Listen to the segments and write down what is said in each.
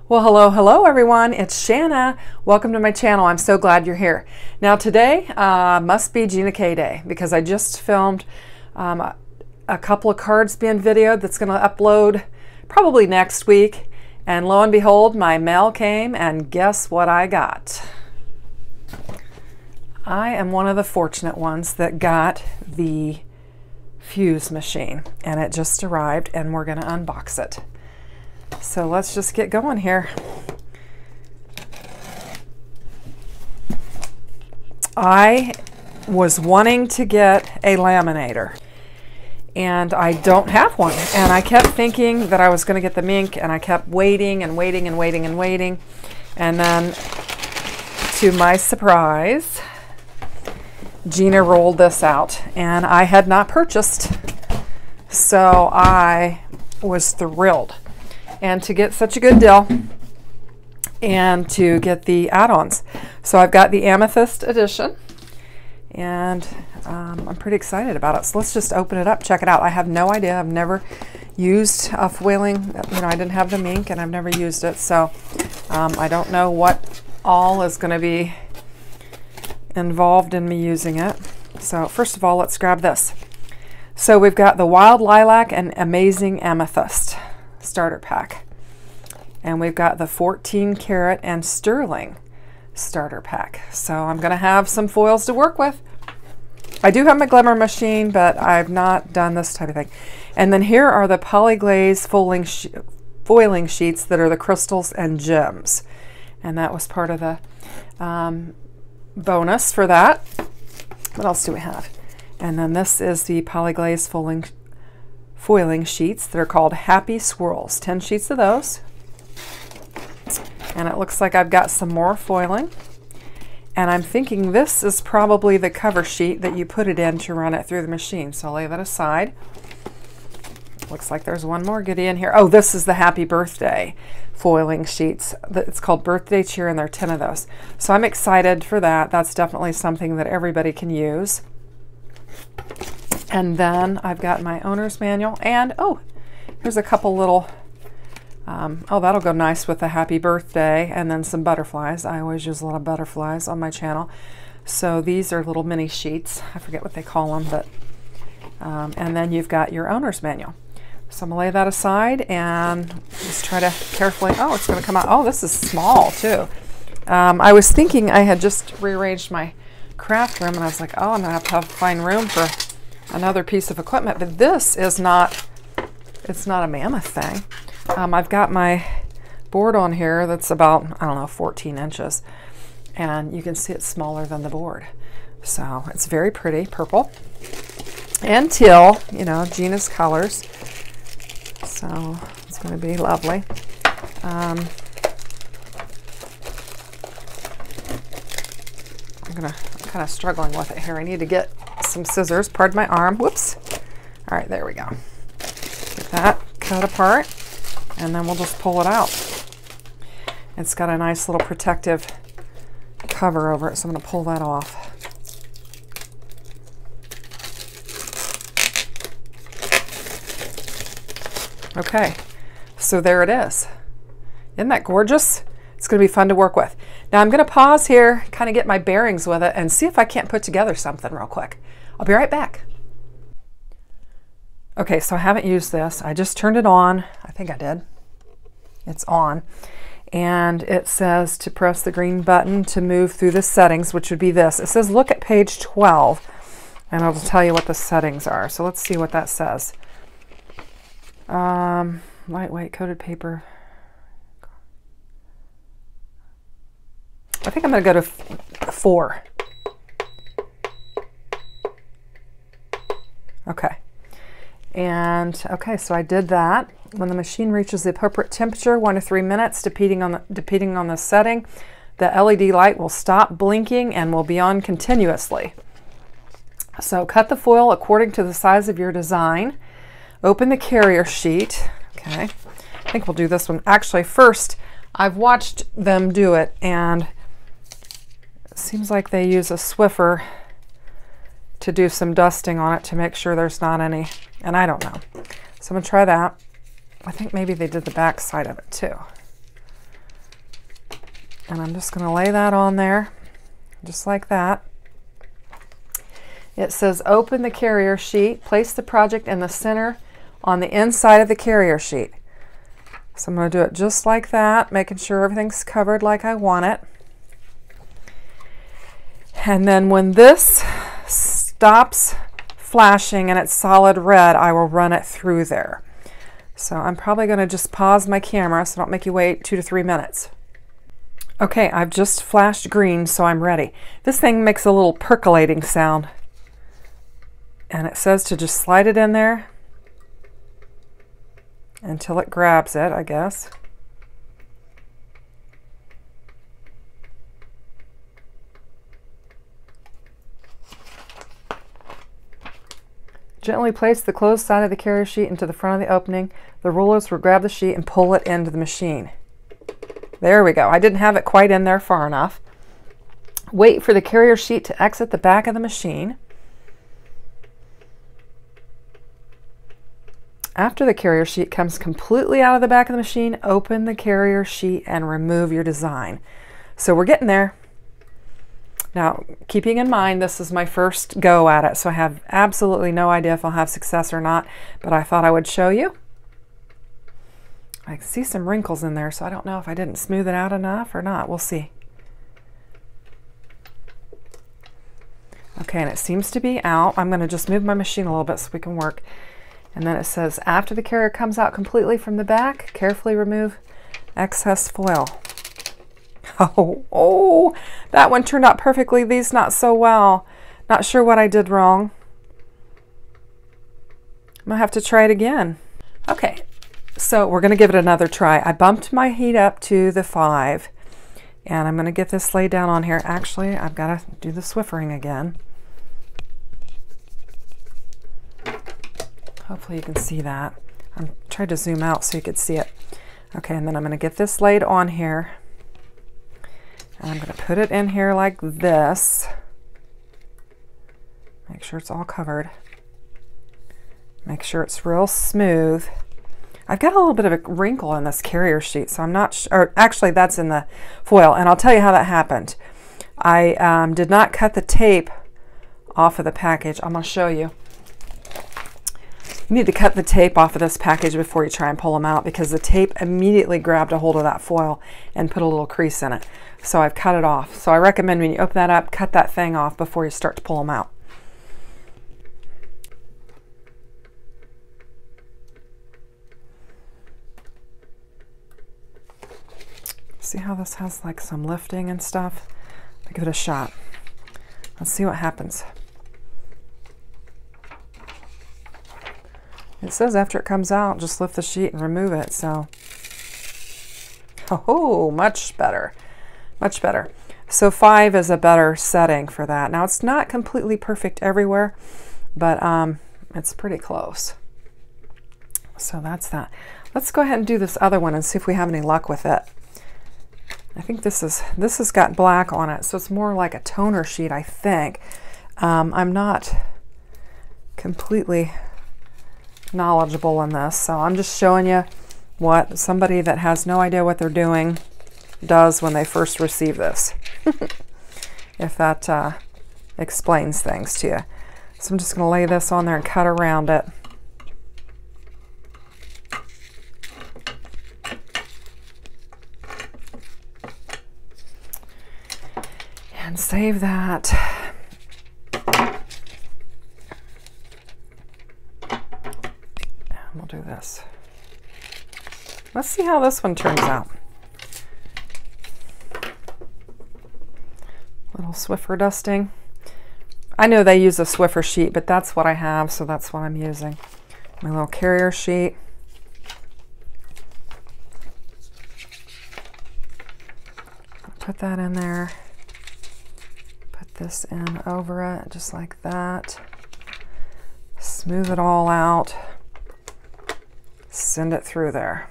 Well, hello everyone. It's Shanna. Welcome to my channel. I'm so glad you're here. Now today must be Gina K Day because I just filmed a couple of cards being videoed that's going to upload probably next week. And lo and behold, my mail came and guess what I got? I am one of the fortunate ones that got the fuse machine, and it just arrived and we're going to unbox it. So let's just get going here. I was wanting to get a laminator and I don't have one, and I kept thinking that I was going to get the mink, and I kept waiting and waiting and waiting and waiting, and then to my surprise Gina rolled this out and I had not purchased, so I was thrilled. And to get such a good deal and to get the add-ons. So I've got the Amethyst edition and I'm pretty excited about it. So let's just open it up, check it out. I have no idea. I've never used a foiling, I didn't have the mink and I've never used it. So I don't know what all is going to be involved in me using it. So first of all, let's grab this. So we've got the Wild Lilac and Amazing Amethyst starter pack, and we've got the 14 karat and sterling starter pack. So I'm going to have some foils to work with. I do have my glimmer machine, but I've not done this type of thing. And then here are the polyglaze foiling sheets that are the crystals and gems, and that was part of the bonus for that. What else do we have? And then this is the polyglaze foiling sheets that are called Happy Swirls. 10 sheets of those. And it looks like I've got some more foiling. And I'm thinking this is probably the cover sheet that you put it in to run it through the machine. So I'll lay that aside. Looks like there's one more goodie in here. Oh, this is the Happy Birthday foiling sheets. It's called Birthday Cheer, and there are 10 of those. So I'm excited for that. That's definitely something that everybody can use. And then I've got my owner's manual, and oh, here's a couple little, oh, that'll go nice with the Happy Birthday, and then some butterflies. I always use a lot of butterflies on my channel. So these are little mini sheets. I forget what they call them, but, and then you've got your owner's manual. So I'm gonna lay that aside and just try to carefully, oh, it's gonna come out. Oh, this is small too. I was thinking I had just rearranged my craft room, and I was like, oh, I'm gonna have to find room for another piece of equipment, but this is not, it's not a mammoth thing. I've got my board on here that's about, I don't know, 14 inches, and you can see it's smaller than the board. So it's very pretty, purple and teal, Gina's colors. So it's going to be lovely. I'm kind of struggling with it here. I need to get some scissors. Pardon my arm. Whoops. All right, there we go. Get that cut apart, and then we'll just pull it out. It's got a nice little protective cover over it, so I'm going to pull that off. Okay, so there it is. Isn't that gorgeous? It's going to be fun to work with. Now I'm going to pause here, kind of get my bearings with it, and see if I can't put together something real quick. I'll be right back. Okay, so I haven't used this. I just turned it on. I think I did. It's on. And it says to press the green button to move through the settings, which would be this. It says look at page 12, and it'll tell you what the settings are. So let's see what that says. Lightweight coated paper. I think I'm going to go to 4. Okay. And okay, so I did that. When the machine reaches the appropriate temperature, 1 to 3 minutes, depending on the setting, the LED light will stop blinking and will be on continuously. So cut the foil according to the size of your design. Open the carrier sheet. Okay. I think we'll do this one. Actually, first, I've watched them do it, and it seems like they use a Swiffer to do some dusting on it to make sure there's not any, and I don't know. So I'm gonna try that. I think maybe they did the back side of it too. And I'm just going to lay that on there, just like that. It says open the carrier sheet, place the project in the center on the inside of the carrier sheet. So I'm going to do it just like that, making sure everything's covered like I want it. And then when this stops flashing and it's solid red, I will run it through there. So I'm probably going to just pause my camera so don't make you wait 2 to 3 minutes. Okay, I've just flashed green, so I'm ready. This thing makes a little percolating sound. And it says to just slide it in there until it grabs it, I guess. Gently place the closed side of the carrier sheet into the front of the opening. The rollers will grab the sheet and pull it into the machine. There we go. I didn't have it quite in there far enough. Wait for the carrier sheet to exit the back of the machine. After the carrier sheet comes completely out of the back of the machine, open the carrier sheet and remove your design. So we're getting there. Now, keeping in mind this is my first go at it, so I have absolutely no idea if I'll have success or not, but I thought I would show you. I can see some wrinkles in there, so I don't know if I didn't smooth it out enough or not. We'll see. Okay, and it seems to be out. I'm going to just move my machine a little bit so we can work. And then it says, after the carrier comes out completely from the back, carefully remove excess foil. Oh, that one turned out perfectly. These not so well. Not sure what I did wrong. I'm going to have to try it again. Okay, so we're going to give it another try. I bumped my heat up to the 5, and I'm going to get this laid down on here. Actually, I've got to do the Swiffering again. Hopefully you can see that. I'm trying to zoom out so you could see it. Okay, and then I'm going to get this laid on here. And I'm going to put it in here like this. Make sure it's all covered. Make sure it's real smooth. I've got a little bit of a wrinkle in this carrier sheet, so I'm not sure. Actually, that's in the foil, and I'll tell you how that happened. I did not cut the tape off of the package. I'm going to show you. You need to cut the tape off of this package before you try and pull them out, because the tape immediately grabbed a hold of that foil and put a little crease in it. So I've cut it off. So I recommend when you open that up, cut that thing off before you start to pull them out. See how this has like some lifting and stuff? I'll give it a shot. Let's see what happens. It says after it comes out, just lift the sheet and remove it. So, oh, much better, much better. So 5 is a better setting for that. Now it's not completely perfect everywhere, but it's pretty close. So that's that. Let's go ahead and do this other one and see if we have any luck with it. I think this has got black on it, so it's more like a toner sheet, I think. I'm not completely knowledgeable in this, so I'm just showing you what somebody that has no idea what they're doing does when they first receive this. If that explains things to you. So I'm just going to lay this on there and cut around it. And save that. We'll do this. Let's see how this one turns out. Little Swiffer dusting. I know they use a Swiffer sheet, but that's what I have, so that's what I'm using. My little carrier sheet. Put that in there. Put this in over it, just like that. Smooth it all out. Send it through there.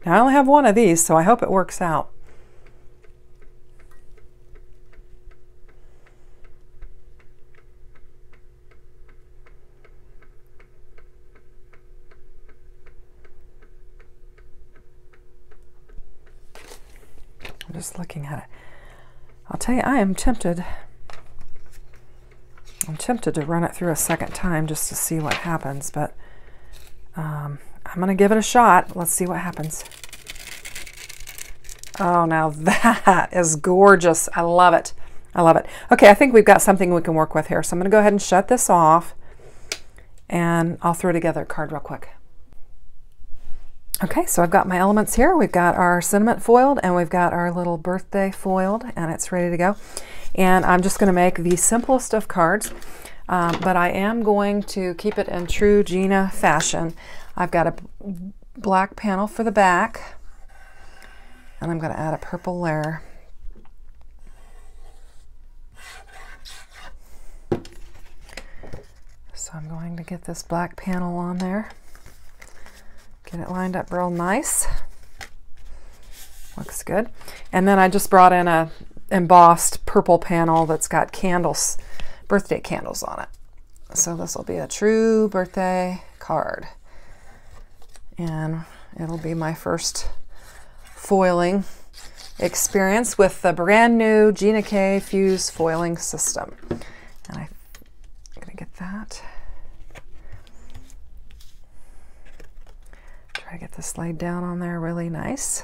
Now I only have one of these, so I hope it works out. just looking at it. I'll tell you, I am tempted. I'm tempted to run it through a second time just to see what happens, but I'm going to give it a shot. Let's see what happens. Oh, now that is gorgeous. I love it. I love it. Okay, I think we've got something we can work with here. So I'm going to go ahead and shut this off, and I'll throw together a card real quick. Okay, so I've got my elements here. We've got our sentiment foiled, and we've got our little birthday foiled, and it's ready to go. And I'm just going to make the simplest of cards, but I am going to keep it in true Gina fashion. I've got a black panel for the back, and I'm going to add a purple layer. So I'm going to get this black panel on there. Get it lined up real nice. Looks good. And then I just brought in a embossed purple panel that's got candles, birthday candles on it. So this will be a true birthday card. And it'll be my first foiling experience with the brand new Gina K Fuse foiling system. And I'm going to get that. Try to get this laid down on there really nice.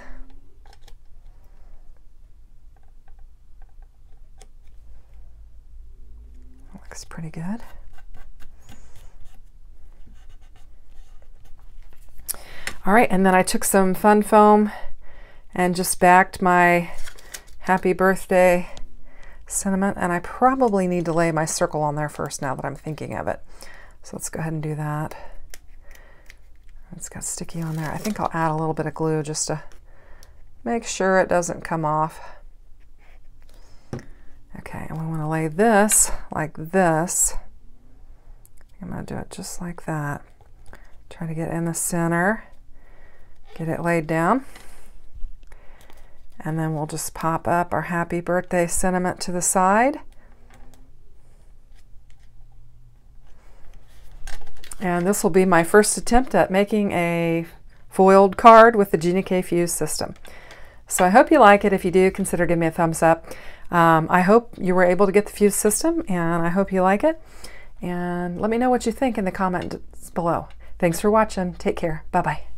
Looks pretty good. All right, and then I took some fun foam and just backed my happy birthday sentiment, and I probably need to lay my circle on there first now that I'm thinking of it. So let's go ahead and do that. It's got sticky on there. I think I'll add a little bit of glue just to make sure it doesn't come off. Okay, and we want to lay this like this. I'm going to do it just like that. Try to get in the center, get it laid down, and then we'll just pop up our happy birthday sentiment to the side. And this will be my first attempt at making a foiled card with the Gina K Fuse system. So I hope you like it. If you do, consider giving me a thumbs up. I hope you were able to get the Fuse system, and I hope you like it. And let me know what you think in the comments below. Thanks for watching. Take care. Bye-bye.